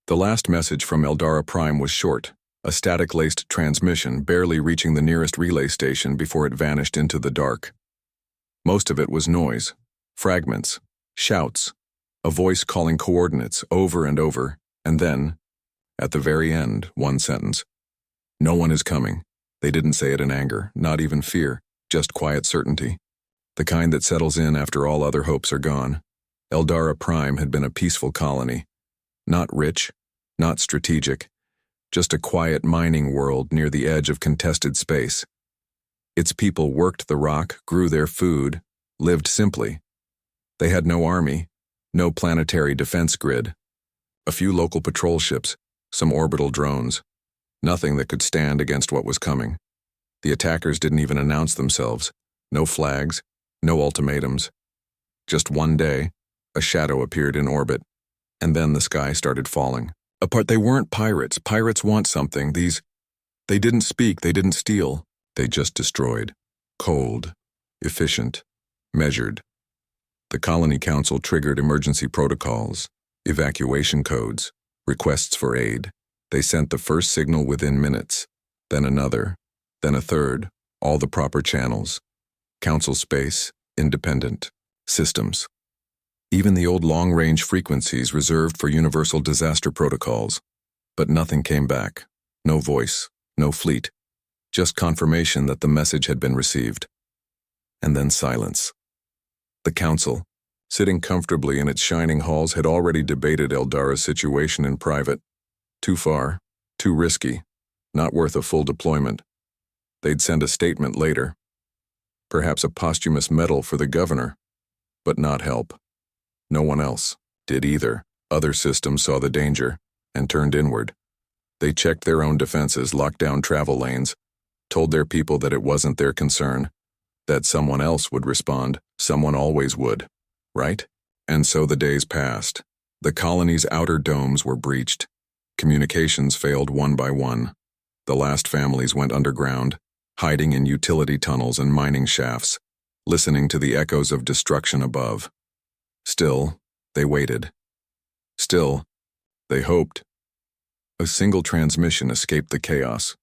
The last message from Eldara Prime was short, a static-laced transmission barely reaching the nearest relay station before it vanished into the dark. Most of it was noise, fragments, shouts, a voice calling coordinates over and over, and then, at the very end, one sentence. No one is coming. They didn't say it in anger, not even fear, just quiet certainty. The kind that settles in after all other hopes are gone. Eldara Prime had been a peaceful colony. Not rich, not strategic, just a quiet mining world near the edge of contested space. Its people worked the rock, grew their food, lived simply. They had no army, no planetary defense grid. A few local patrol ships, some orbital drones. Nothing that could stand against what was coming. The attackers didn't even announce themselves. No flags, no ultimatums. Just one day, a shadow appeared in orbit, and then the sky started falling. Apart, they weren't pirates. Pirates want something. They didn't speak, they didn't steal. They just destroyed. Cold, efficient, measured. The Colony Council triggered emergency protocols, evacuation codes, requests for aid. They sent the first signal within minutes, then another, then a third, all the proper channels. Council space, independent, systems. Even the old long-range frequencies reserved for universal disaster protocols. But nothing came back. No voice, no fleet. Just confirmation that the message had been received. And then silence. The Council, sitting comfortably in its shining halls, had already debated Eldara's situation in private. Too far, too risky, not worth a full deployment. They'd send a statement later. Perhaps a posthumous medal for the governor, but not help. No one else did either. Other systems saw the danger and turned inward. They checked their own defenses, locked down travel lanes, told their people that it wasn't their concern, that someone else would respond, someone always would, right? And so the days passed. The colony's outer domes were breached. Communications failed one by one. The last families went underground, hiding in utility tunnels and mining shafts, listening to the echoes of destruction above. Still, they waited. Still, they hoped. A single transmission escaped the chaos,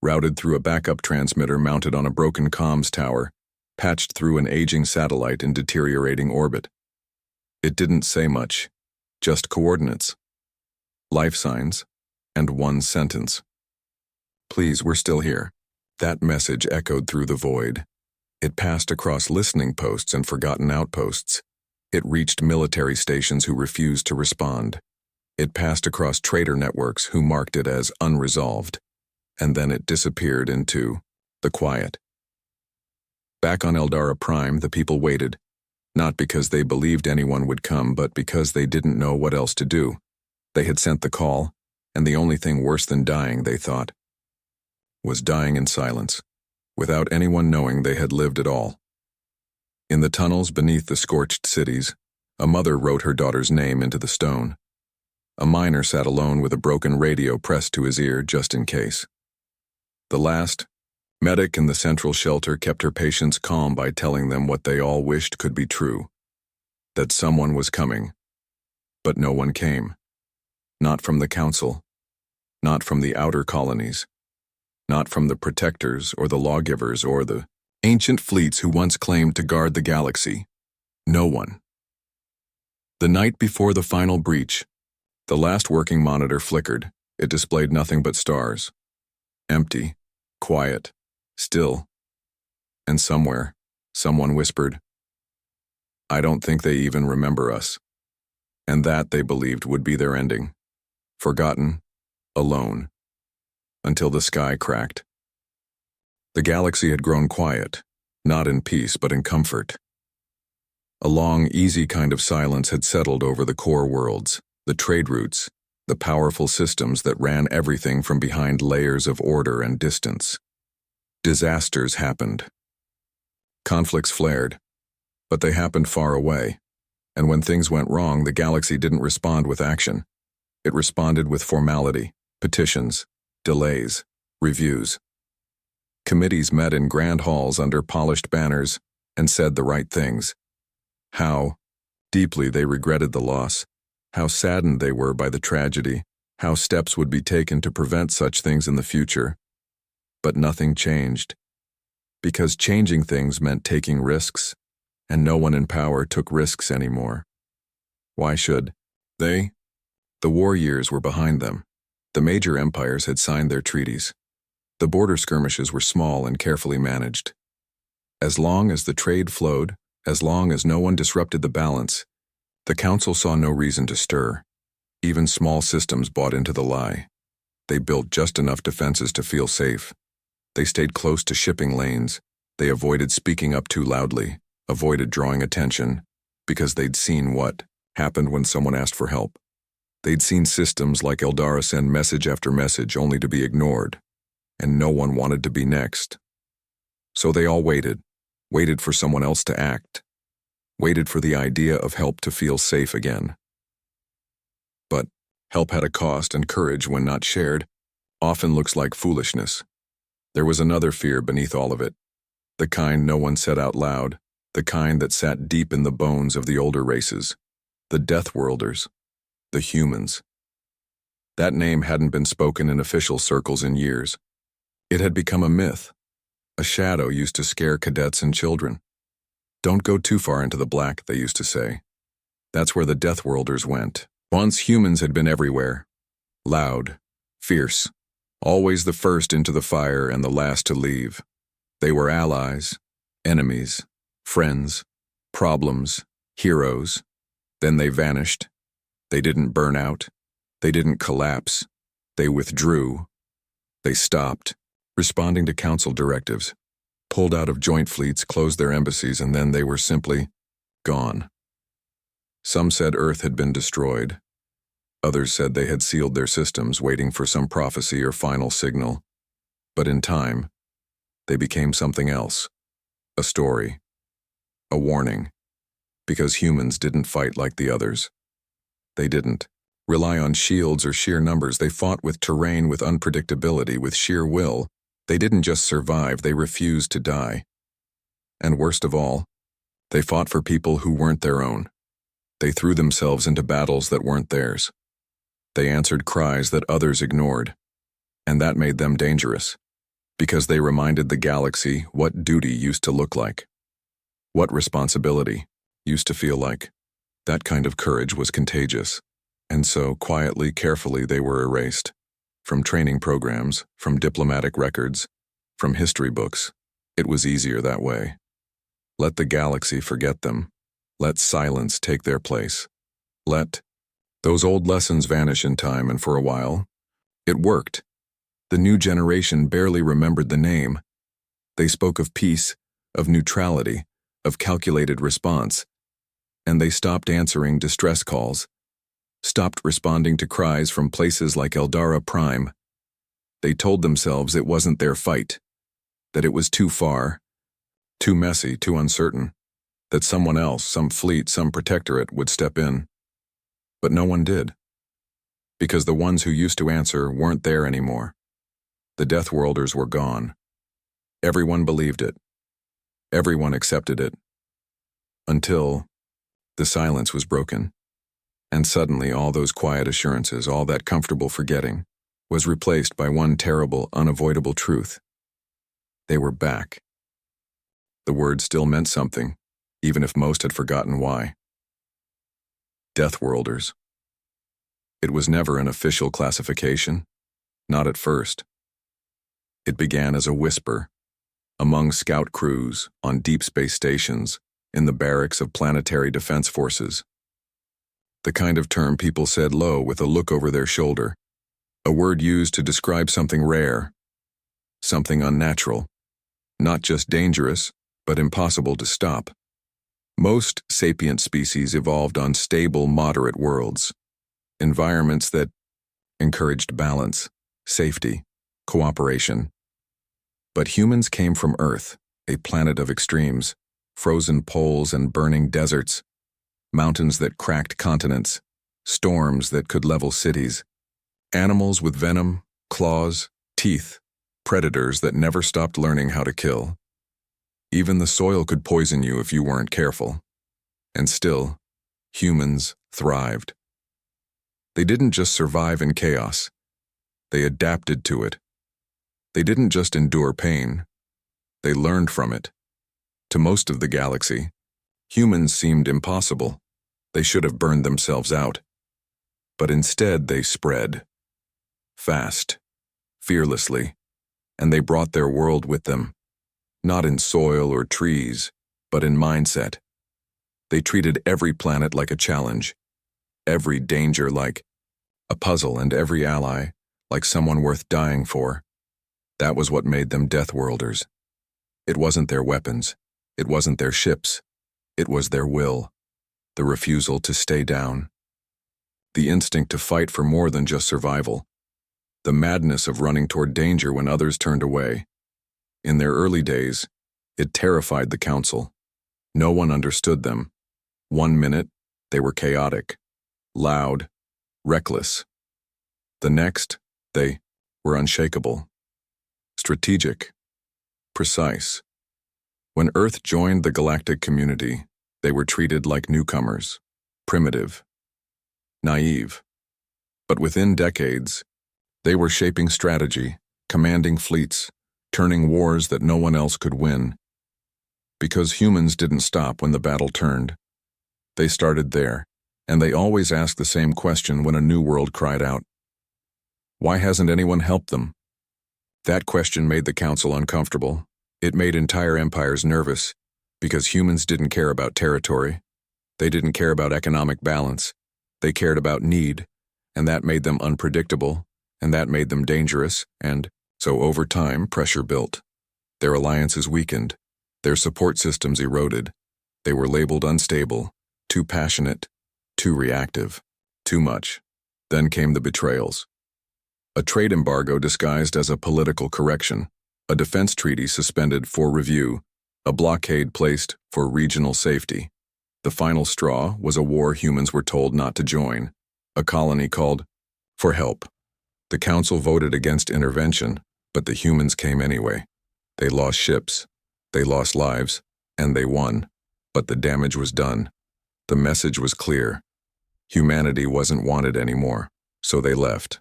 routed through a backup transmitter mounted on a broken comms tower, patched through an aging satellite in deteriorating orbit. It didn't say much, just coordinates, life signs, and one sentence. Please, we're still here. That message echoed through the void. It passed across listening posts and forgotten outposts. It reached military stations who refused to respond. It passed across trader networks who marked it as unresolved. And then it disappeared into the quiet. Back on Eldara Prime, the people waited, not because they believed anyone would come, but because they didn't know what else to do. They had sent the call, and the only thing worse than dying, they thought, was dying in silence, without anyone knowing they had lived at all. In the tunnels beneath the scorched cities, a mother wrote her daughter's name into the stone. A miner sat alone with a broken radio pressed to his ear just in case. The last medic in the central shelter kept her patients calm by telling them what they all wished could be true, that someone was coming. But no one came. Not from the Council, not from the outer colonies, not from the protectors or the lawgivers or the ancient fleets who once claimed to guard the galaxy. No one. The night before the final breach, the last working monitor flickered. It displayed nothing but stars. Empty, quiet, still. And somewhere, someone whispered, "I don't think they even remember us." And that, they believed, would be their ending. Forgotten, alone, until the sky cracked. The galaxy had grown quiet, not in peace but in comfort. A long, easy kind of silence had settled over the core worlds, the trade routes, the powerful systems that ran everything from behind layers of order and distance. Disasters happened. Conflicts flared, but they happened far away, and when things went wrong, the galaxy didn't respond with action. It responded with formality, petitions, delays, reviews. Committees met in grand halls under polished banners and said the right things. How deeply they regretted the loss, how saddened they were by the tragedy, how steps would be taken to prevent such things in the future. But nothing changed, because changing things meant taking risks, and no one in power took risks anymore. Why should they? The war years were behind them. The major empires had signed their treaties. The border skirmishes were small and carefully managed. As long as the trade flowed, as long as no one disrupted the balance, the council saw no reason to stir. Even small systems bought into the lie. They built just enough defenses to feel safe. They stayed close to shipping lanes. They avoided speaking up too loudly, avoided drawing attention, because they'd seen what happened when someone asked for help. They'd seen systems like Eldara send message after message only to be ignored, and no one wanted to be next. So they all waited for someone else to act, waited for the idea of help to feel safe again. But help had a cost, and courage, when not shared, often looks like foolishness. There was another fear beneath all of it, the kind no one said out loud, the kind that sat deep in the bones of the older races, the Deathworlders, the humans. That name hadn't been spoken in official circles in years. It had become a myth, a shadow used to scare cadets and children. Don't go too far into the black, they used to say. That's where the Deathworlders went. Once humans had been everywhere, loud, fierce, always the first into the fire and the last to leave. They were allies, enemies, friends, problems, heroes. Then they vanished. They didn't burn out. They didn't collapse. They withdrew. They stopped, responding to council directives, pulled out of joint fleets, closed their embassies, and then they were simply gone. Some said Earth had been destroyed. Others said they had sealed their systems, waiting for some prophecy or final signal. But in time, they became something else. A story. A warning. Because humans didn't fight like the others. They didn't rely on shields or sheer numbers. They fought with terrain, with unpredictability, with sheer will. They didn't just survive, they refused to die. And worst of all, they fought for people who weren't their own. They threw themselves into battles that weren't theirs. They answered cries that others ignored. And that made them dangerous, because they reminded the galaxy what duty used to look like, what responsibility used to feel like. That kind of courage was contagious, and so quietly, carefully, they were erased. From training programs, from diplomatic records, from history books. It was easier that way. Let the galaxy forget them. Let silence take their place. Let those old lessons vanish in time, and for a while, it worked. The new generation barely remembered the name. They spoke of peace, of neutrality, of calculated response, and they stopped answering distress calls, stopped responding to cries from places like Eldara Prime. They told themselves it wasn't their fight, that it was too far, too messy, too uncertain, that someone else, some fleet, some protectorate would step in. But no one did, because the ones who used to answer weren't there anymore. The Deathworlders were gone. Everyone believed it. Everyone accepted it. Until the silence was broken. And suddenly all those quiet assurances, all that comfortable forgetting, was replaced by one terrible, unavoidable truth. They were back. The word still meant something, even if most had forgotten why. Deathworlders. It was never an official classification, not at first. It began as a whisper, among scout crews, on deep space stations, in the barracks of planetary defense forces. The kind of term people said low with a look over their shoulder, a word used to describe something rare, something unnatural, not just dangerous, but impossible to stop. Most sapient species evolved on stable, moderate worlds, environments that encouraged balance, safety, cooperation. But humans came from Earth, a planet of extremes, frozen poles and burning deserts, mountains that cracked continents, storms that could level cities, animals with venom, claws, teeth, predators that never stopped learning how to kill. Even the soil could poison you if you weren't careful. And still, humans thrived. They didn't just survive in chaos. They adapted to it. They didn't just endure pain. They learned from it. To most of the galaxy, humans seemed impossible. They should have burned themselves out. But instead they spread. Fast. Fearlessly. And they brought their world with them. Not in soil or trees, but in mindset. They treated every planet like a challenge. Every danger like a puzzle, and every ally like someone worth dying for. That was what made them Deathworlders. It wasn't their weapons. It wasn't their ships. It was their will. The refusal to stay down. The instinct to fight for more than just survival. The madness of running toward danger when others turned away. In their early days, it terrified the Council. No one understood them. 1 minute, they were chaotic, loud, reckless. The next, they were unshakable, strategic, precise. When Earth joined the galactic community, they were treated like newcomers, primitive, naive. But within decades, they were shaping strategy, commanding fleets, turning wars that no one else could win. Because humans didn't stop when the battle turned. They started there, and they always asked the same question when a new world cried out. Why hasn't anyone helped them? That question made the Council uncomfortable. It made entire empires nervous, because humans didn't care about territory. They didn't care about economic balance. They cared about need, and that made them unpredictable, and that made them dangerous, and so over time pressure built. Their alliances weakened. Their support systems eroded. They were labeled unstable, too passionate, too reactive, too much. Then came the betrayals. A trade embargo disguised as a political correction, a defense treaty suspended for review, a blockade placed for regional safety. The final straw was a war humans were told not to join, a colony called for help. The Council voted against intervention, but the humans came anyway. They lost ships, they lost lives, and they won. But the damage was done. The message was clear. Humanity wasn't wanted anymore, so they left.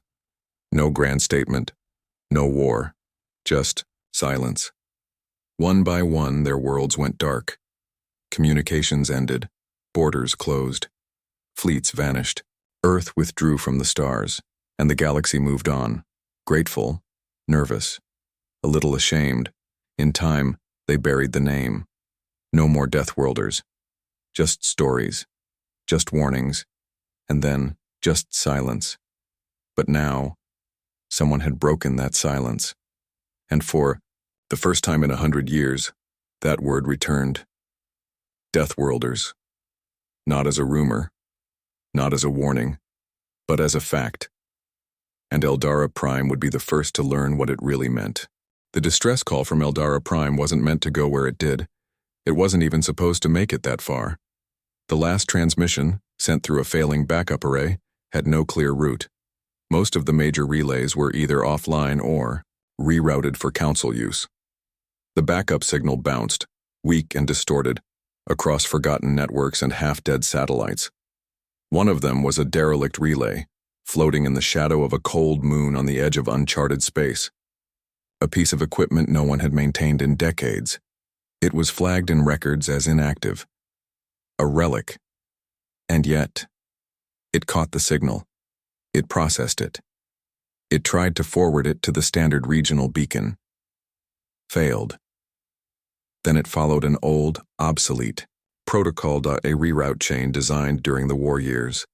No grand statement, no war, just silence. One by one, their worlds went dark. Communications ended, borders closed, fleets vanished, Earth withdrew from the stars, and the galaxy moved on, grateful, nervous, a little ashamed. In time, they buried the name. No more Deathworlders. Just stories, just warnings, and then just silence. But now, someone had broken that silence. And for the first time in 100 years, that word returned. Deathworlders. Not as a rumor, not as a warning, but as a fact. And Eldara Prime would be the first to learn what it really meant. The distress call from Eldara Prime wasn't meant to go where it did. It wasn't even supposed to make it that far. The last transmission, sent through a failing backup array, had no clear route. Most of the major relays were either offline or rerouted for Council use. The backup signal bounced, weak and distorted, across forgotten networks and half-dead satellites. One of them was a derelict relay, floating in the shadow of a cold moon on the edge of uncharted space. A piece of equipment no one had maintained in decades. It was flagged in records as inactive. A relic. And yet, it caught the signal. It processed it. It tried to forward it to the standard regional beacon. Failed. Then it followed an old, obsolete, protocol.a reroute chain designed during the war years.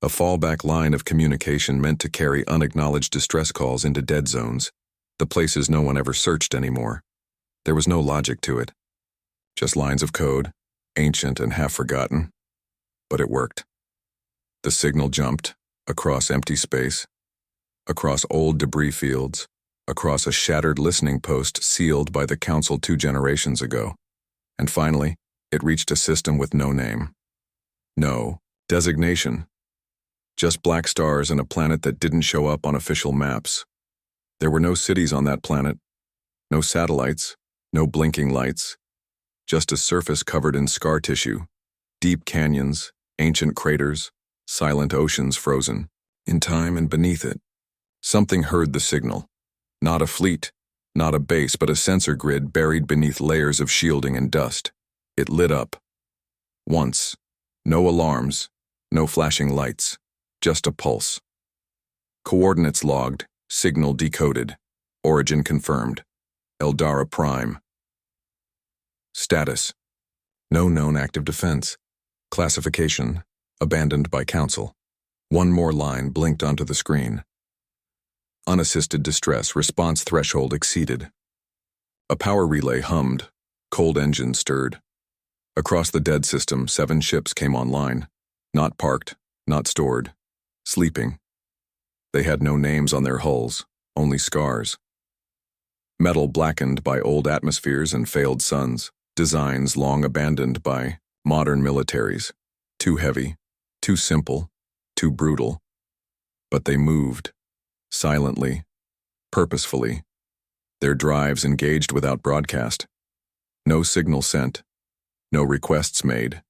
A fallback line of communication meant to carry unacknowledged distress calls into dead zones, the places no one ever searched anymore. There was no logic to it. Just lines of code, ancient and half-forgotten. But it worked. The signal jumped, across empty space, across old debris fields, across a shattered listening post sealed by the Council 2 generations ago. And finally, it reached a system with no name. No designation. Just black stars and a planet that didn't show up on official maps. There were no cities on that planet, no satellites, no blinking lights, just a surface covered in scar tissue, deep canyons, ancient craters, silent oceans frozen. In time and beneath it, something heard the signal. Not a fleet, not a base, but a sensor grid buried beneath layers of shielding and dust. It lit up. Once. No alarms, no flashing lights, just a pulse. Coordinates logged, signal decoded, origin confirmed. Eldara Prime. Status: no known active defense. Classification: abandoned by Council. One more line blinked onto the screen. Unassisted distress response threshold exceeded. A power relay hummed, cold engines stirred. Across the dead system, 7 ships came online. Not parked, not stored. Sleeping. They had no names on their hulls, only scars. Metal blackened by old atmospheres and failed suns. Designs long abandoned by modern militaries. Too heavy, too simple, too brutal. But they moved. Silently. Purposefully. Their drives engaged without broadcast. No signal sent. No requests made.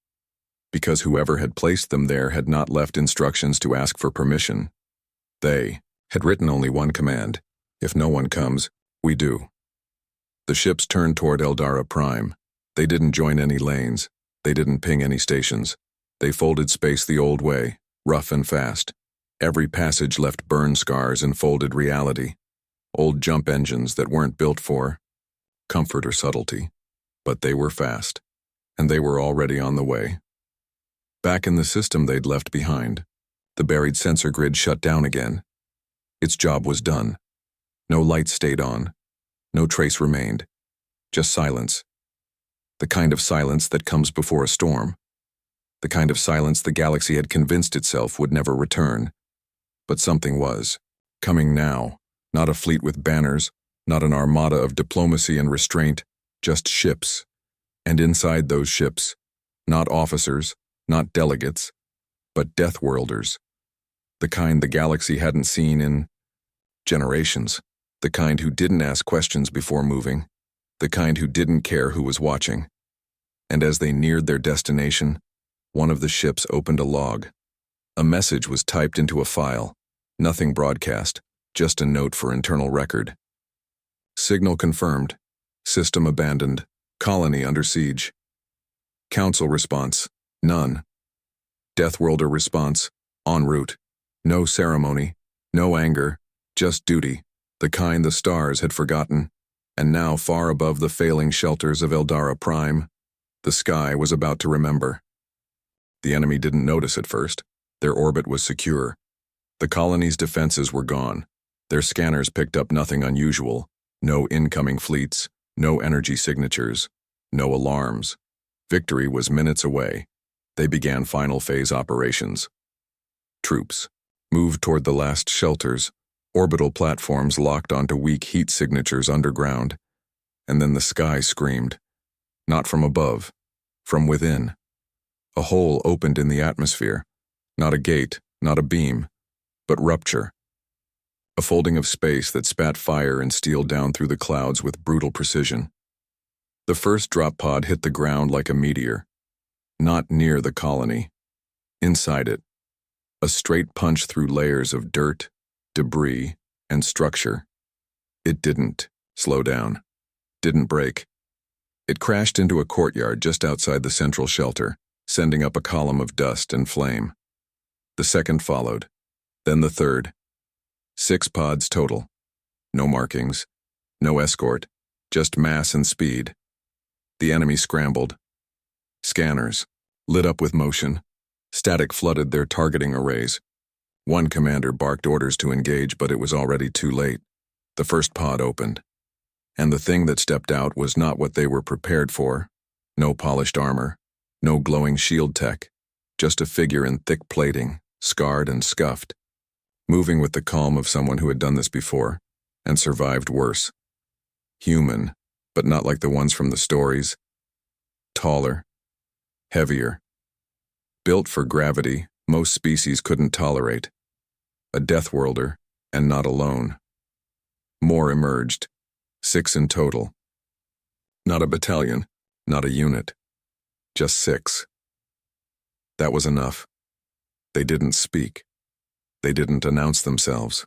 Because whoever had placed them there had not left instructions to ask for permission. They had written only one command: if no one comes, we do. The ships turned toward Eldara Prime. They didn't join any lanes. They didn't ping any stations. They folded space the old way, rough and fast. Every passage left burn scars and folded reality. Old jump engines that weren't built for comfort or subtlety. But they were fast. And they were already on the way. Back in the system they'd left behind, the buried sensor grid shut down again. Its job was done. No lights stayed on. No trace remained. Just silence. The kind of silence that comes before a storm. The kind of silence the galaxy had convinced itself would never return. But something was. Coming now. Not a fleet with banners, not an armada of diplomacy and restraint, just ships. And inside those ships, not officers, not delegates, but Deathworlders. The kind the galaxy hadn't seen in generations. The kind who didn't ask questions before moving. The kind who didn't care who was watching. And as they neared their destination, one of the ships opened a log. A message was typed into a file. Nothing broadcast, just a note for internal record. Signal confirmed. System abandoned. Colony under siege. Council response: none. Deathworlder response: en route. No ceremony, no anger, just duty, the kind the stars had forgotten. And now, far above the failing shelters of Eldara Prime, the sky was about to remember. The enemy didn't notice at first. Their orbit was secure. The colony's defenses were gone. Their scanners picked up nothing unusual. No incoming fleets, no energy signatures, no alarms. Victory was minutes away. They began final phase operations. Troops moved toward the last shelters. Orbital platforms locked onto weak heat signatures underground. And then the sky screamed. Not from above, from within. A hole opened in the atmosphere. Not a gate, not a beam, but rupture. A folding of space that spat fire and steel down through the clouds with brutal precision. The first drop pod hit the ground like a meteor. Not near the colony. Inside it. A straight punch through layers of dirt, debris, and structure. It didn't slow down. Didn't break. It crashed into a courtyard just outside the central shelter, sending up a column of dust and flame. The second followed. Then the third. 6 pods total. No markings. No escort. Just mass and speed. The enemy scrambled. Scanners, lit up with motion. Static flooded their targeting arrays. One commander barked orders to engage, but it was already too late. The first pod opened. And the thing that stepped out was not what they were prepared for. No polished armor. No glowing shield tech. Just a figure in thick plating, scarred and scuffed. Moving with the calm of someone who had done this before, and survived worse. Human, but not like the ones from the stories. Taller. Heavier. Built for gravity most species couldn't tolerate. A Deathworlder, and not alone. More emerged. 6 in total. Not a battalion, not a unit. Just 6. That was enough. They didn't speak. They didn't announce themselves.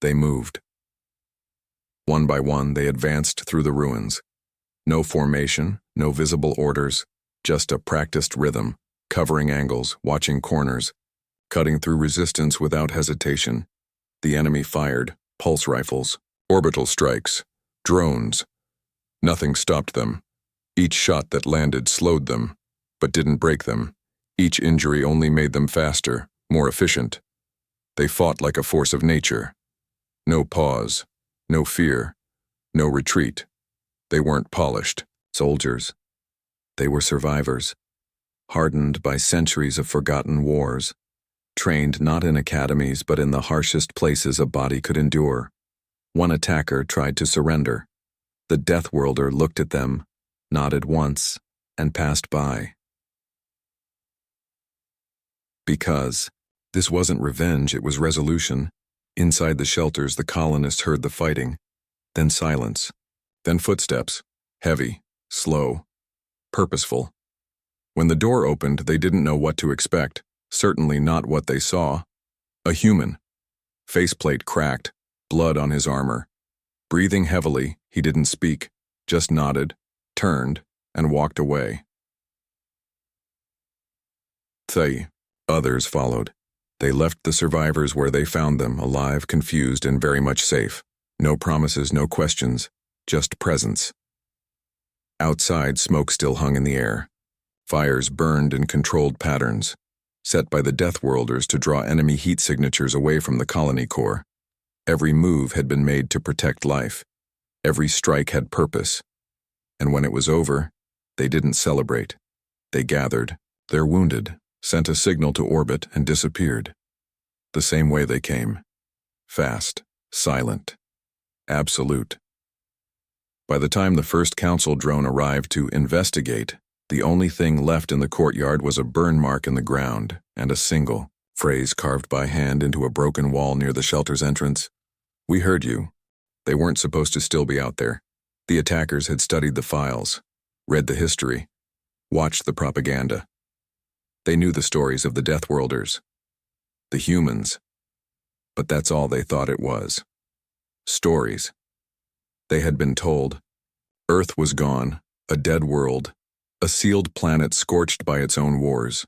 They moved. One by one, they advanced through the ruins. No formation, no visible orders, just a practiced rhythm, covering angles, watching corners, cutting through resistance without hesitation. The enemy fired, pulse rifles, orbital strikes, drones. Nothing stopped them. Each shot that landed slowed them, but didn't break them. Each injury only made them faster, more efficient. They fought like a force of nature. No pause, no fear, no retreat. They weren't polished soldiers. They were survivors, hardened by centuries of forgotten wars, trained not in academies but in the harshest places a body could endure. One attacker tried to surrender. The Deathworlder looked at them, nodded once, and passed by. Because this wasn't revenge, it was resolution. Inside the shelters, the colonists heard the fighting, then silence, then footsteps, heavy, slow, purposeful. When the door opened, they didn't know what to expect, certainly not what they saw. A human. Faceplate cracked, blood on his armor. Breathing heavily, he didn't speak, just nodded, turned, and walked away. Others followed. They left the survivors where they found them, alive, confused, and very much safe. No promises, no questions, just presence. Outside, smoke still hung in the air. Fires burned in controlled patterns, set by the Deathworlders to draw enemy heat signatures away from the colony core. Every move had been made to protect life. Every strike had purpose. And when it was over, they didn't celebrate. They gathered, their wounded, sent a signal to orbit, and disappeared. The same way they came. Fast, silent, absolute. By the time the first council drone arrived to investigate, the only thing left in the courtyard was a burn mark in the ground and a single phrase carved by hand into a broken wall near the shelter's entrance. "We heard you." They weren't supposed to still be out there. The attackers had studied the files, read the history, watched the propaganda. They knew the stories of the Deathworlders, the humans, but that's all they thought it was. Stories. They had been told. Earth was gone, a dead world, a sealed planet scorched by its own wars,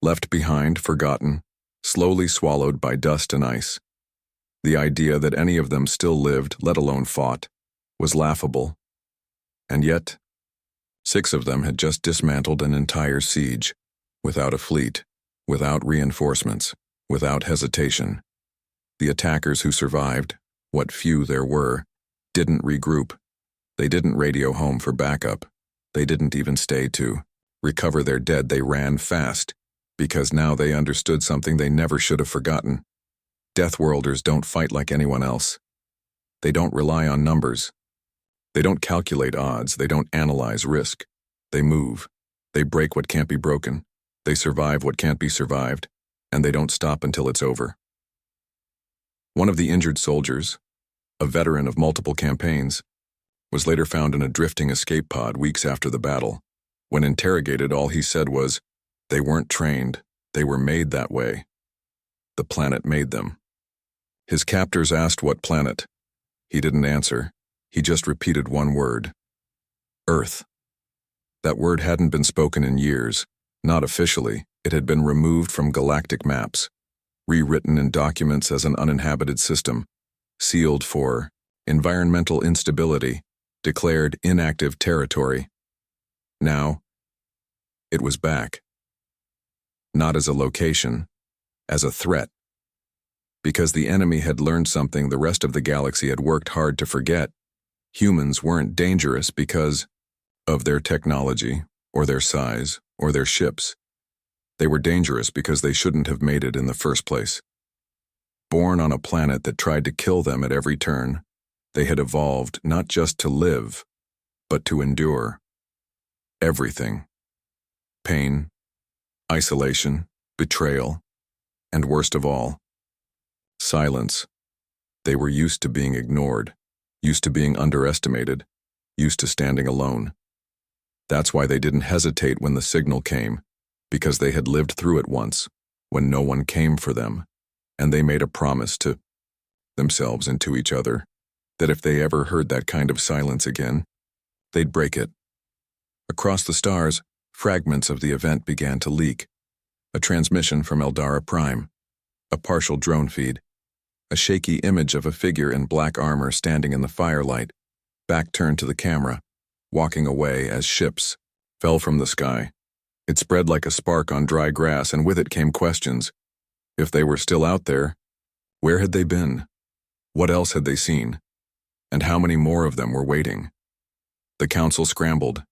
left behind, forgotten, slowly swallowed by dust and ice. The idea that any of them still lived, let alone fought, was laughable. And yet, 6 of them had just dismantled an entire siege, without a fleet, without reinforcements, without hesitation. The attackers who survived, what few there were, didn't regroup. They didn't radio home for backup. They didn't even stay to recover their dead. They ran fast, because now they understood something they never should have forgotten. Deathworlders don't fight like anyone else. They don't rely on numbers. They don't calculate odds. They don't analyze risk. They move. They break what can't be broken. They survive what can't be survived, and they don't stop until it's over. One of the injured soldiers, a veteran of multiple campaigns, was later found in a drifting escape pod weeks after the battle. When interrogated, all he said was, "They weren't trained. They were made that way. The planet made them." His captors asked what planet. He didn't answer. He just repeated one word: Earth. That word hadn't been spoken in years. Not officially, it had been removed from galactic maps, rewritten in documents as an uninhabited system, sealed for environmental instability, declared inactive territory. Now, it was back. Not as a location, as a threat. Because the enemy had learned something the rest of the galaxy had worked hard to forget. Humans weren't dangerous because of their technology, or their size, or their ships. They were dangerous because they shouldn't have made it in the first place. Born on a planet that tried to kill them at every turn, they had evolved not just to live, but to endure. Everything. Pain, isolation, betrayal, and worst of all, silence. They were used to being ignored, used to being underestimated, used to standing alone. That's why they didn't hesitate when the signal came, because they had lived through it once, when no one came for them. and they made a promise to themselves and to each other that if they ever heard that kind of silence again, they'd break it. Across the stars, fragments of the event began to leak. A transmission from Eldara Prime, a partial drone feed, a shaky image of a figure in black armor standing in the firelight, back turned to the camera, walking away as ships fell from the sky. It spread like a spark on dry grass, and with it came questions. If they were still out there, where had they been? What else had they seen? And how many more of them were waiting? The council scrambled.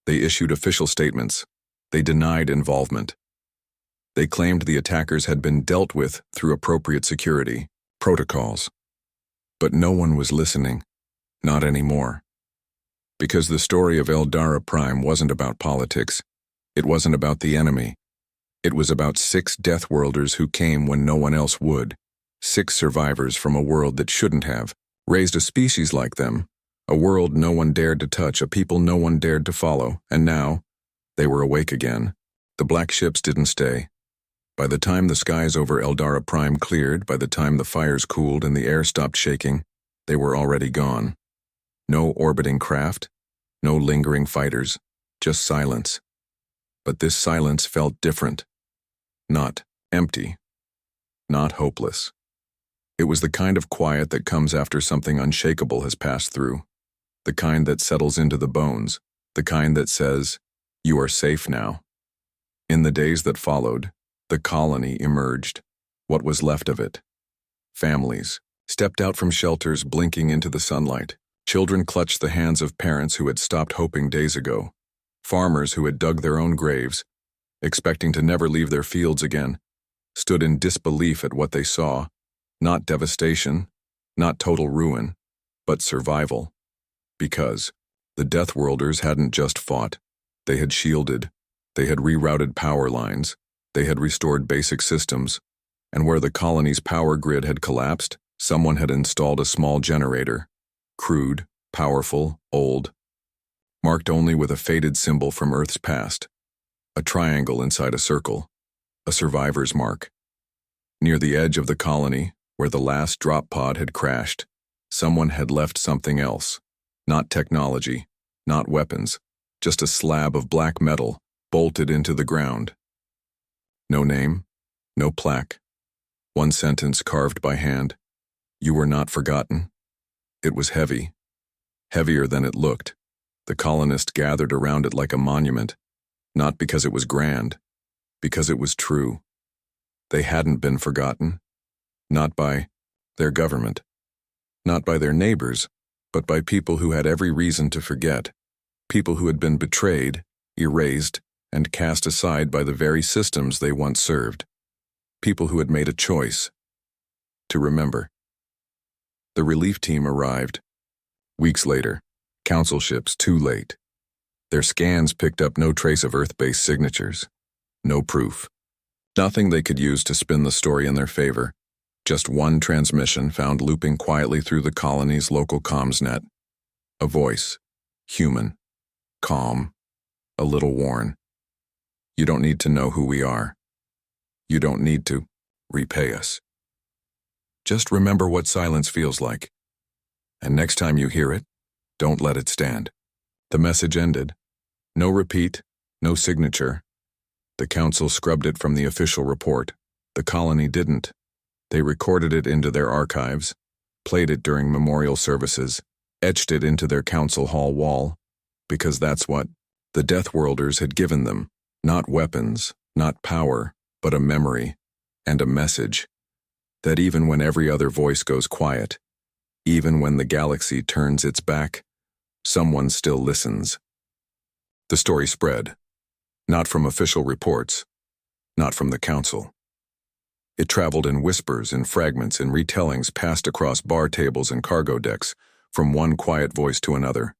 They issued official statements. They denied involvement. They claimed the attackers had been dealt with through appropriate security protocols. But no one was listening. Not anymore. Because the story of Eldara Prime wasn't about politics. It wasn't about the enemy. It was about 6 Deathworlders who came when no one else would. 6 survivors from a world that shouldn't have, raised a species like them, a world no one dared to touch, a people no one dared to follow, and now, they were awake again. The black ships didn't stay. By the time the skies over Eldara Prime cleared, by the time the fires cooled and the air stopped shaking, they were already gone. No orbiting craft, no lingering fighters, just silence. But this silence felt different. Not empty. Not hopeless. It was the kind of quiet that comes after something unshakable has passed through. The kind that settles into the bones. The kind that says, "You are safe now." In the days that followed, the colony emerged. What was left of it? Families stepped out from shelters, blinking into the sunlight. Children clutched the hands of parents who had stopped hoping days ago. Farmers who had dug their own graves, expecting to never leave their fields again, stood in disbelief at what they saw. Not devastation, not total ruin, but survival. Because the Deathworlders hadn't just fought. They had shielded. They had rerouted power lines. They had restored basic systems. And where the colony's power grid had collapsed, someone had installed a small generator. Crude, powerful, old, marked only with a faded symbol from Earth's past. A triangle inside a circle. A survivor's mark. Near the edge of the colony, where the last drop pod had crashed, someone had left something else. Not technology, not weapons, just a slab of black metal bolted into the ground. No name, no plaque. One sentence carved by hand. You were not forgotten. It was heavy. Heavier than it looked. The colonists gathered around it like a monument, not because it was grand, because it was true. They hadn't been forgotten. Not by their government. Not by their neighbors, but by people who had every reason to forget. People who had been betrayed, erased, and cast aside by the very systems they once served. People who had made a choice to remember. The relief team arrived. Weeks later, council ships too late. Their scans picked up no trace of Earth-based signatures. No proof. Nothing they could use to spin the story in their favor. Just one transmission found looping quietly through the colony's local comms net. A voice. Human. Calm. A little worn. You don't need to know who we are. You don't need to repay us. Just remember what silence feels like. And next time you hear it, don't let it stand. The message ended. No repeat, no signature. The council scrubbed it from the official report. The colony didn't. They recorded it into their archives, played it during memorial services, etched it into their council hall wall, because that's what the Deathworlders had given them. Not weapons, not power, but a memory and a message. That even when every other voice goes quiet, even when the galaxy turns its back, someone still listens. The story spread, not from official reports, not from the council. It traveled in whispers, in fragments, in retellings passed across bar tables and cargo decks, from one quiet voice to another.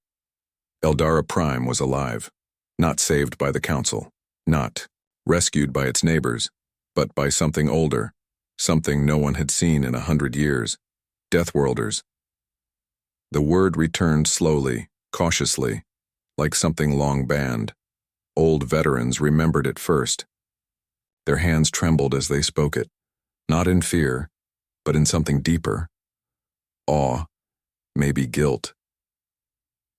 Eldara Prime was alive, not saved by the council, not rescued by its neighbors, but by something older, something no one had seen in 100 years. Deathworlders. The word returned slowly, cautiously, like something long banned. Old veterans remembered it first. Their hands trembled as they spoke it. Not in fear, but in something deeper. Awe, maybe guilt.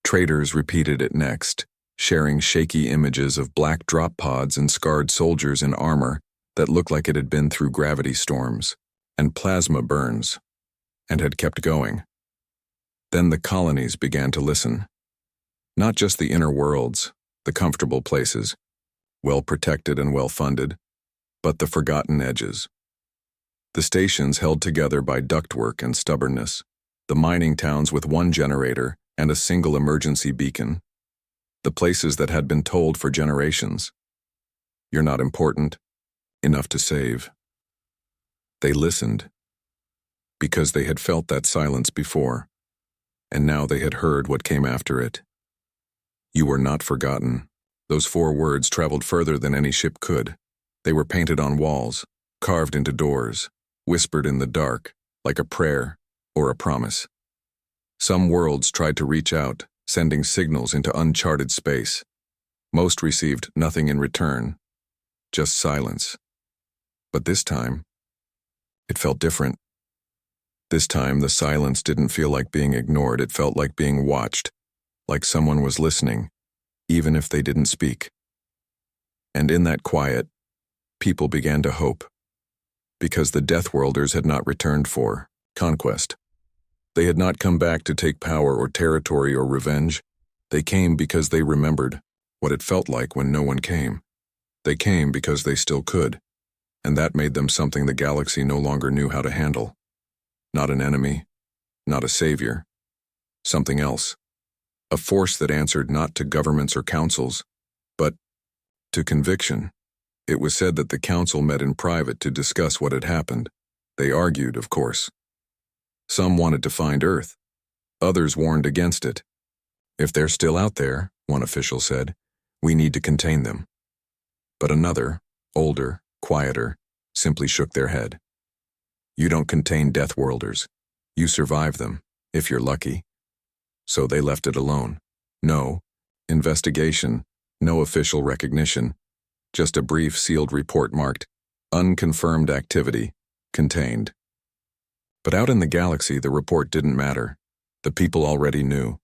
Traders repeated it next, sharing shaky images of black drop pods and scarred soldiers in armor that looked like it had been through gravity storms and plasma burns, and had kept going. Then the colonies began to listen. Not just the inner worlds, the comfortable places, well protected and well funded, but the forgotten edges. The stations held together by ductwork and stubbornness, the mining towns with one generator and a single emergency beacon, the places that had been told for generations, "You're not important enough to save." They listened because they had felt that silence before, and now they had heard what came after it. "You were not forgotten." Those 4 words traveled further than any ship could. They were painted on walls, carved into doors, whispered in the dark, like a prayer or a promise. Some worlds tried to reach out, sending signals into uncharted space. Most received nothing in return, just silence. But this time, it felt different. This time, the silence didn't feel like being ignored. It felt like being watched, like someone was listening, even if they didn't speak. And in that quiet, people began to hope, because the Deathworlders had not returned for conquest. They had not come back to take power or territory or revenge. They came because they remembered what it felt like when no one came. They came because they still could, and that made them something the galaxy no longer knew how to handle. Not an enemy, not a savior, something else. A force that answered not to governments or councils, but to conviction. It was said that the council met in private to discuss what had happened. They argued, of course. Some wanted to find Earth. Others warned against it. "If they're still out there," one official said, "we need to contain them." But another, older, quieter, simply shook their head. "You don't contain Deathworlders. You survive them, if you're lucky." So they left it alone. No investigation, no official recognition, just a brief sealed report marked, "Unconfirmed activity, contained." But out in the galaxy, the report didn't matter. The people already knew.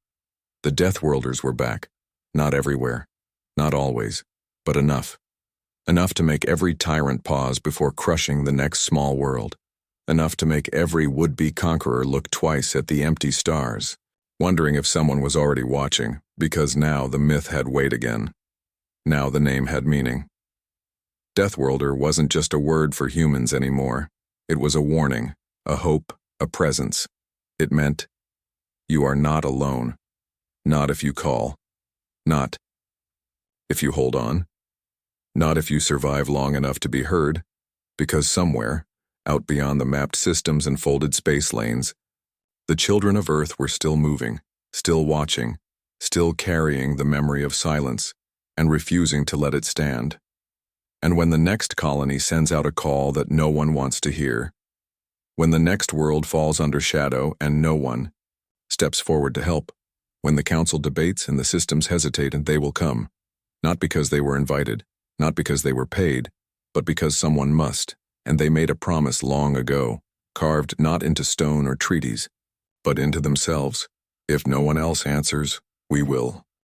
The Deathworlders were back. Not everywhere, not always, but enough. Enough to make every tyrant pause before crushing the next small world. Enough to make every would-be conqueror look twice at the empty stars, wondering if someone was already watching, because now the myth had weight again. Now the name had meaning. Deathworlder wasn't just a word for humans anymore. It was a warning, a hope, a presence. It meant, you are not alone. Not if you call. Not if you hold on. Not if you survive long enough to be heard, because somewhere, out beyond the mapped systems and folded space lanes, the children of Earth were still moving, still watching, still carrying the memory of silence, and refusing to let it stand. And when the next colony sends out a call that no one wants to hear, when the next world falls under shadow and no one steps forward to help, when the council debates and the systems hesitate, and they will come, not because they were invited, not because they were paid, but because someone must, and they made a promise long ago, carved not into stone or treaties, but into themselves. If no one else answers, we will.